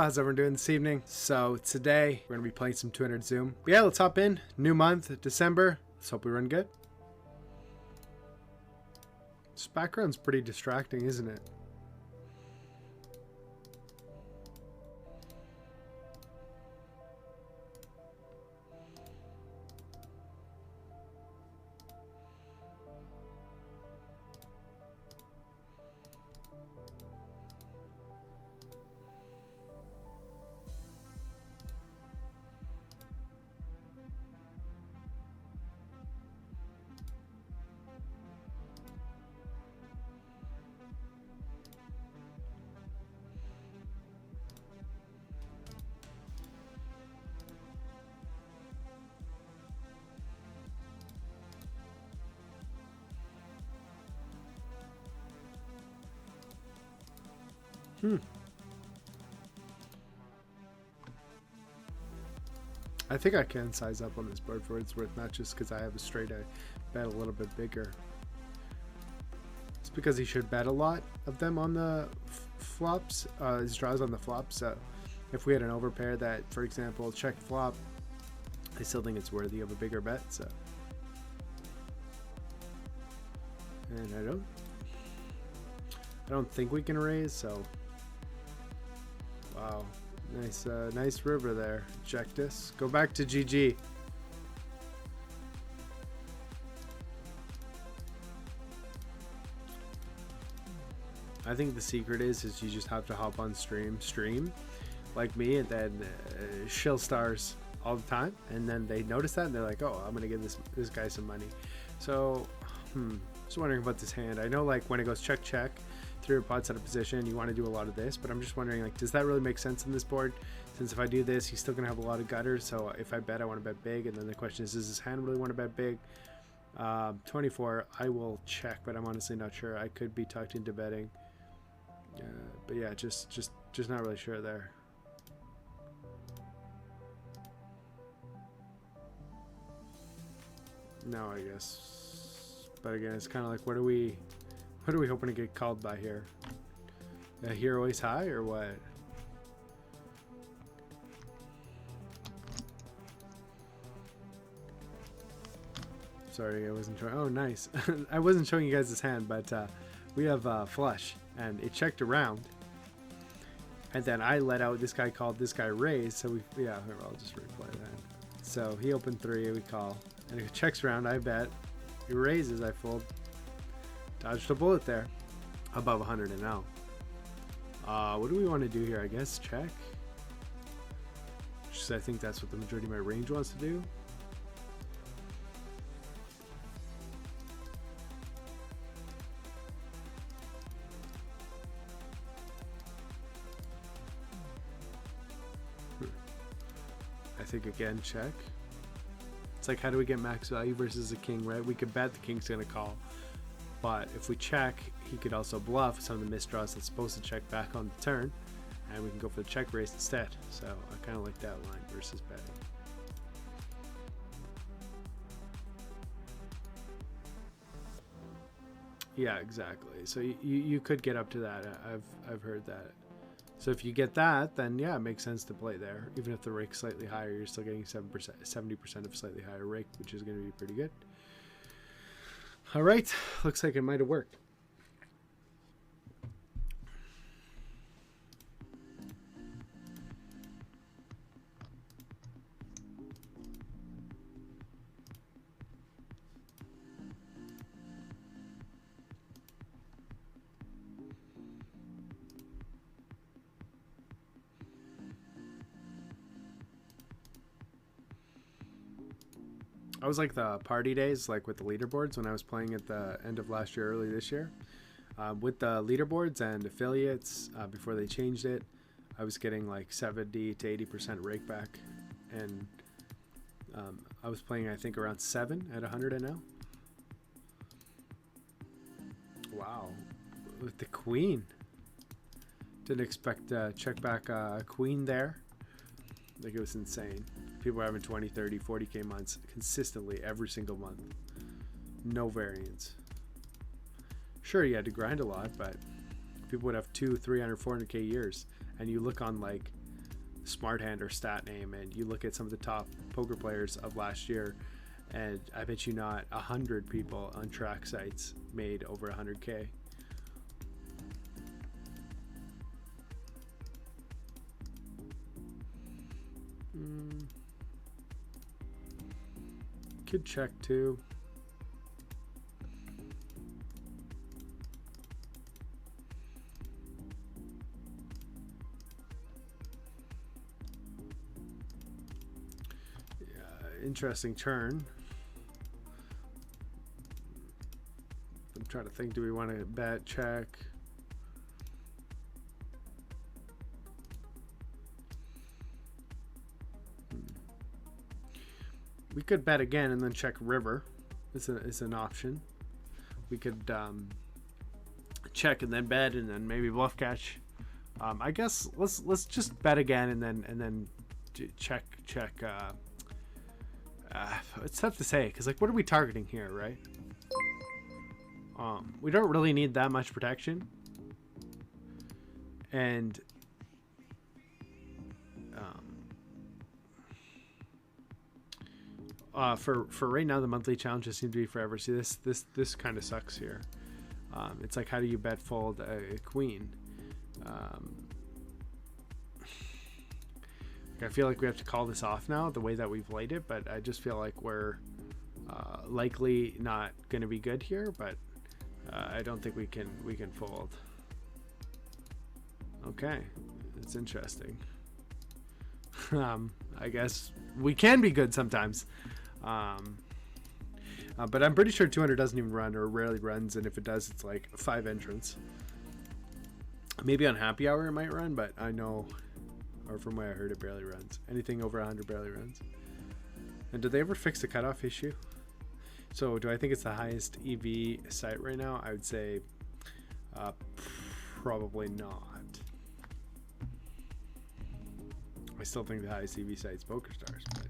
how's everyone doing this evening? So today we're going to be playing some 200 Zoom. But yeah, let's hop in. New month, December. Let's hope we run good. This background's pretty distracting, isn't it? I think I can size up on this board for what it's worth, not just because I have a straight. I bet a little bit bigger. It's because he should bet a lot of them on the flops, his draws on the flops. So if we had an overpair that, for example, check flop, I still think it's worthy of a bigger bet. So, and I don't think we can raise. So, wow. Nice river there. Check this. Go back to GG. I think the secret is you just have to hop on stream like me, and then shill stars all the time, and then they notice that and they're like, oh, I'm gonna give this guy some money. So just wondering about this hand. I know, like, when it goes check 3 pots out of position, you want to do a lot of this, but I'm just wondering, like, does that really make sense in this board? Since if I do this, he's still gonna have a lot of gutters. So if I bet, I want to bet big, and then the question is, does his hand really want to bet big? 24, I will check, but I'm honestly not sure. I could be tucked into betting, but yeah, just not really sure there. No, I guess, but again, it's kind of like, what are we hoping to get called by here? A hero ace high or what? Sorry, I wasn't showing. Oh, nice. I wasn't showing you guys this hand, but we have flush, and it checked around, and then I let out. This guy called. This guy raised. So yeah. I'll just replay that. So he opened 3. We call, and it checks around. I bet. He raises. I fold. Dodged a bullet there. Above 100 and now. What do we want to do here? I guess check. Just I think that's what the majority of my range wants to do. I think again check. It's like, how do we get max value versus a king, right? We could bet the king's gonna call. But if we check, he could also bluff some of the misdraws that's supposed to check back on the turn, and we can go for the check raise instead. So I kind of like that line versus betting. Yeah, exactly. So you could get up to that. I've heard that. So if you get that, then yeah, it makes sense to play there. Even if the rake's slightly higher, you're still getting 70% of slightly higher rake, which is going to be pretty good. All right, looks like it might have worked. I was like the party days, like with the leaderboards when I was playing at the end of last year, early this year. With the leaderboards and affiliates, before they changed it, I was getting like 70 to 80% rake back. And I was playing, I think, around 7 at 100 and now. Wow. With the queen. Didn't expect to check back a queen there. Like, it was insane. People were having 20, 30, 40K months consistently every single month. No variance. Sure, you had to grind a lot, but people would have 200, 300, 400K years. And you look on, like, smart hand or stat name, and you look at some of the top poker players of last year, and I bet you not 100 people on track sites made over 100K. Could check too. Interesting turn. I'm trying to think, do we want to bet, check? We could bet again and then check river. It's an option. We could check and then bet and then maybe bluff catch. I guess let's just bet again and then check. It's tough to say because, like, what are we targeting here, right? We don't really need that much protection, and for right now, the monthly challenges seem to be forever. See, this kind of sucks here. It's like, how do you bet fold a queen? I feel like we have to call this off now, the way that we've laid it, but I just feel like we're likely not going to be good here, but I don't think we can fold. Okay, it's interesting. I guess we can be good sometimes, but I'm pretty sure 200 doesn't even run or rarely runs, and if it does, it's like 5 entrants. Maybe on happy hour it might run, but I know, or from what I heard, it barely runs. Anything over 100 barely runs. And did they ever fix the cutoff issue? So do I think it's the highest EV site right now? I would say probably not. I still think the highest EV site is PokerStars, but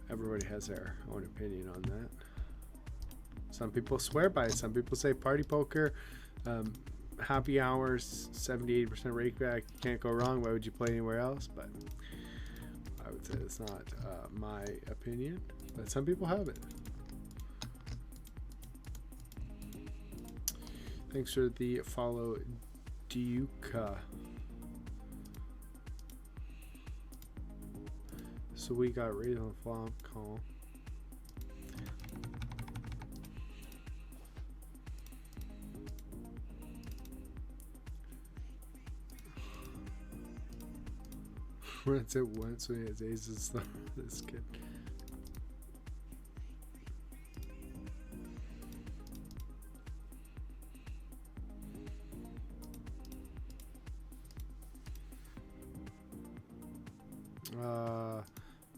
everybody has their own opinion on that. Some people swear by it. Some people say party poker, happy hours, 70-80% rake back. You can't go wrong. Why would you play anywhere else? But I would say it's not my opinion, but some people have it. Thanks for the follow, Duka. So we got raised on the flop call. Runs it once when he has aces. This kid.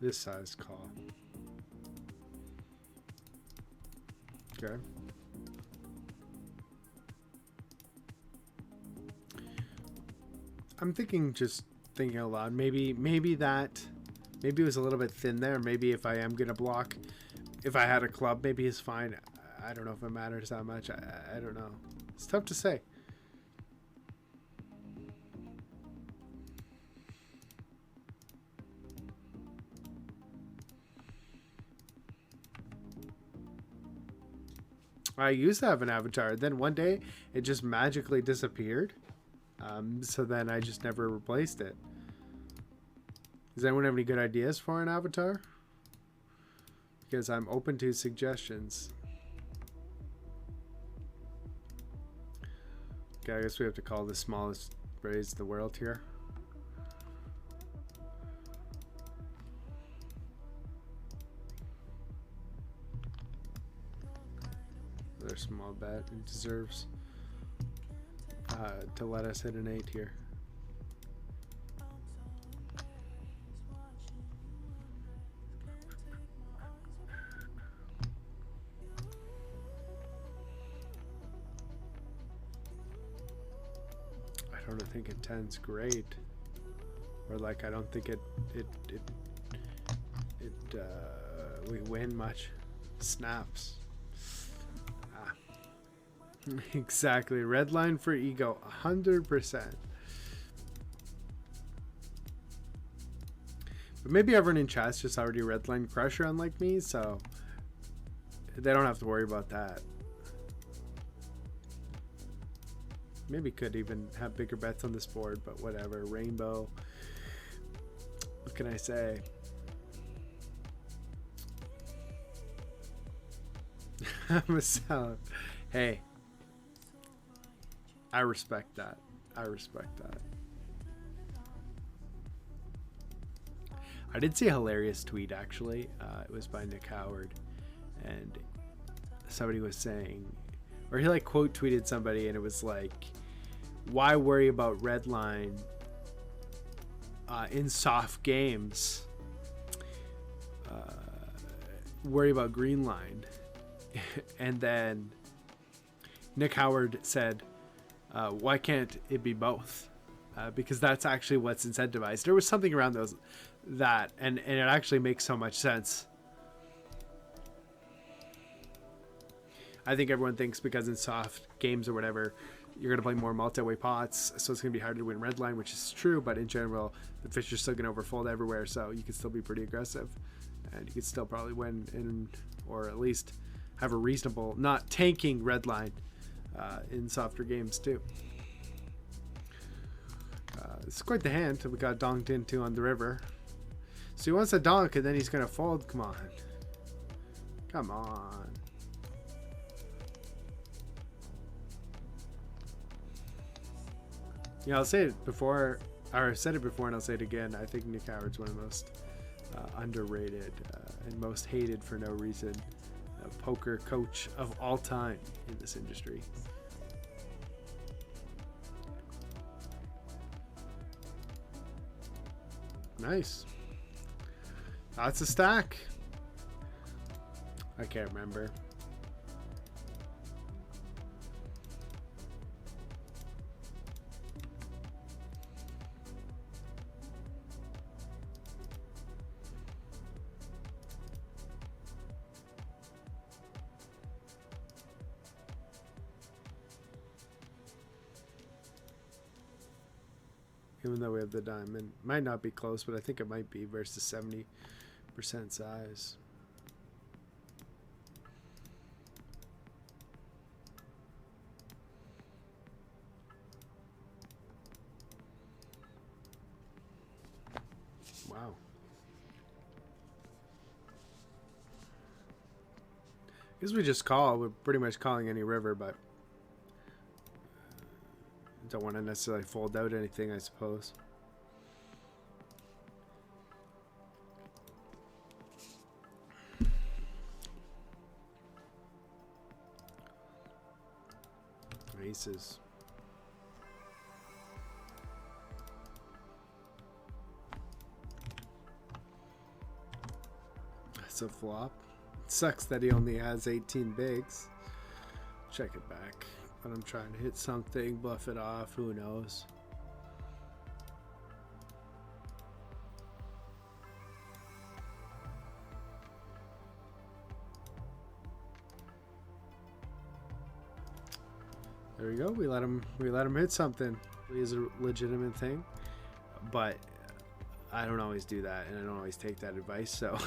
This size call. Okay. I'm thinking, just thinking out loud, maybe it was a little bit thin there. Maybe if I am gonna block, if I had a club, maybe it's fine. I don't know if it matters that much. I don't know. It's tough to say. I used to have an avatar, then one day it just magically disappeared. So then I just never replaced it. Does anyone have any good ideas for an avatar? Because I'm open to suggestions. Okay, I guess we have to call the smallest raise in the world here. Another small bet. He deserves to let us hit an 8 here. I don't think it 10's great, or like I don't think we win much snaps. Exactly. Redline for ego, 100%. Maybe everyone in chat's just already Redline crusher, unlike me, so they don't have to worry about that. Maybe could even have bigger bets on this board, but whatever. Rainbow. What can I say? I'm a salad. Hey, I respect that. I respect that. I did see a hilarious tweet, actually. It was by Nick Howard, and somebody was saying, or he like quote tweeted somebody, and it was like, why worry about Redline in soft games? Worry about green line. And then Nick Howard said, why can't it be both? Because that's actually what's incentivized. There was something around that, and it actually makes so much sense. I think everyone thinks because in soft games or whatever, you're going to play more multi-way pots, so it's going to be harder to win red line, which is true, but in general, the fish are still going to overfold everywhere, so you can still be pretty aggressive, and you can still probably win, or at least have a reasonable, not tanking red line in softer games too. It's quite the hand we got donked into on the river. So he wants to donk, and then he's going to fold. Come on. Come on. Yeah, I'll say it before, or I said it before and I'll say it again. I think Nick Howard's one of the most underrated and most hated for no reason poker coach of all time in this industry. Nice. That's a stack. I can't remember. Even though we have the diamond. Might not be close, but I think it might be versus 70% size. Wow. I guess we just call. We're pretty much calling any river, but don't want to necessarily fold out anything, I suppose. Aces. That's a flop. It sucks that he only has 18 bigs. Check it back. But I'm trying to hit something, bluff it off, who knows. There we go. We let him hit something. It is a legitimate thing, but I don't always do that, and I don't always take that advice. So,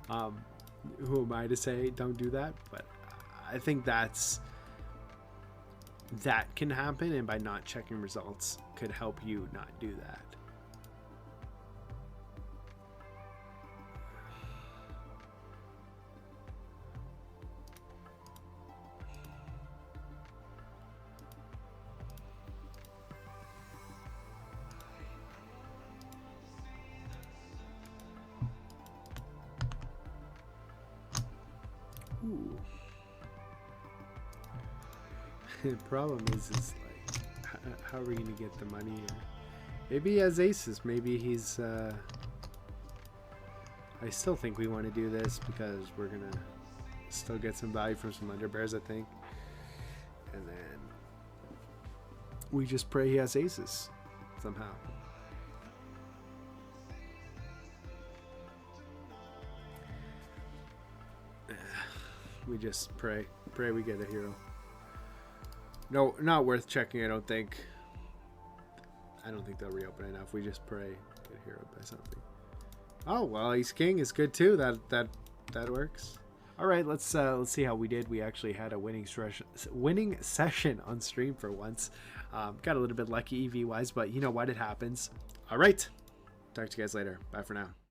who am I to say don't do that? But I think that can happen, and by not checking results could help you not do that. Ooh. The problem is like, how are we going to get the money here? Maybe he has aces. Maybe he's... I still think we want to do this because we're going to still get some value from some underbears, I think. And then we just pray he has aces somehow. We just pray we get a hero. No, not worth checking, I don't think. I don't think they'll reopen enough. We just pray get a hero by something. Oh well, ace king is good too. That works. All right, let's see how we did. We actually had a winning session on stream for once. Got a little bit lucky EV wise, but you know what? It happens. All right, talk to you guys later. Bye for now.